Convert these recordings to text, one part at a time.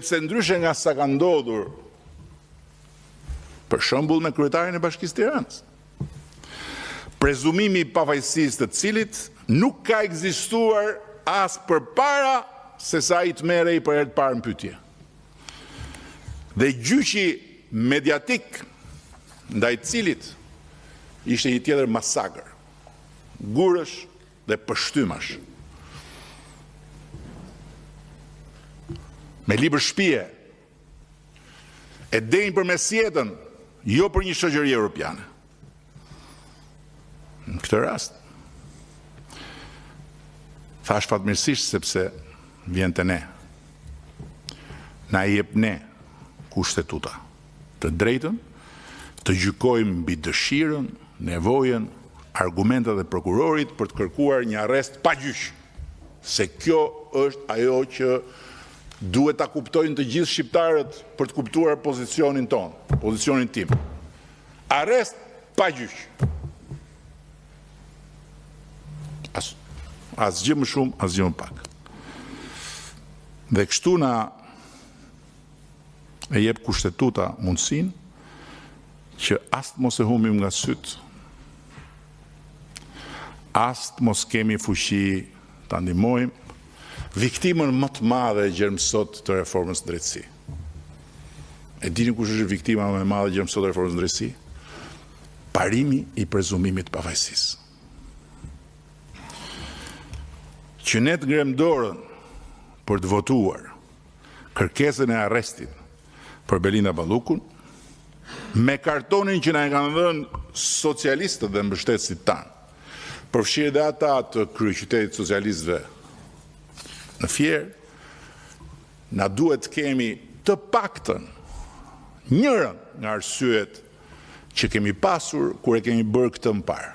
Se ndryshe nga sa ka ndodhur, për shembull me kryetarin e Bashkisë Tiranës, prezumimi i pafajësisë të cilit nuk ka ekzistuar as përpara se sa ai të merrej për herë të parë në pyetje. Dhe gjyqi mediatik ndaj cilit ishte një tjetër masakër, gurësh dhe pështymash. Me libër shpije, e denjë për mes jetën, jo për një shoqëri europiane. Në këtë rast, thash fatmirësisht sepse vjen të ne. Na jep ne kushtetuta të drejtën, të gjykojmë mbi dëshirën, nevojën, argumentat e prokurorit për të kërkuar një arrest pa gjyq. Se kjo është ajo që duhet ta kuptojnë të gjithë shqiptarët për të kuptuar pozicionin tonë, pozicionin tim. Arrest pa gjyq. Asgjë më shumë, asgjë më pak. Dhe kështu na e jep kushtetuta mundësinë që as të mos e humbim nga syt, as të mos kemi fuqi ta ndihmojmë viktimën më të madhe e gjermësot të reformës në drejtësi. E dini kush është viktima më e madhe e gjermësot të reformës në drejtësi? Parimi i prezumimit të pafajësisë. Që ne të ngrem dorën për të votuar kërkesën e arrestit për Belinda Ballukun, me kartonin që na e kanë dhënë socialistët dhe mbështetësit tanë, përfshirë dhe ata të kryeqytetit socialistëve në Fier, na duhet të kemi të paktën njërën nga arsyet që kemi pasur kur e kemi bërë këtë më parë.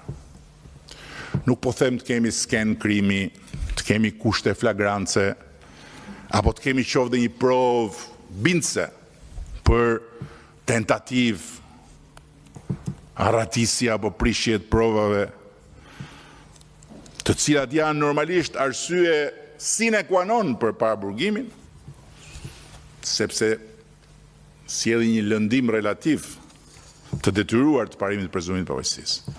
Nuk po them të kemi sken krimi, të kemi kushte flagrance, apo të kemi qoftë një provë bindse për tentativ, arratisje apo prishje të provave, të cilat janë normalisht arsye sine qua non për paraburgimin, sepse sjellin një lëndim relativ të detyruar të parimit të prezumimit të pafajësisë.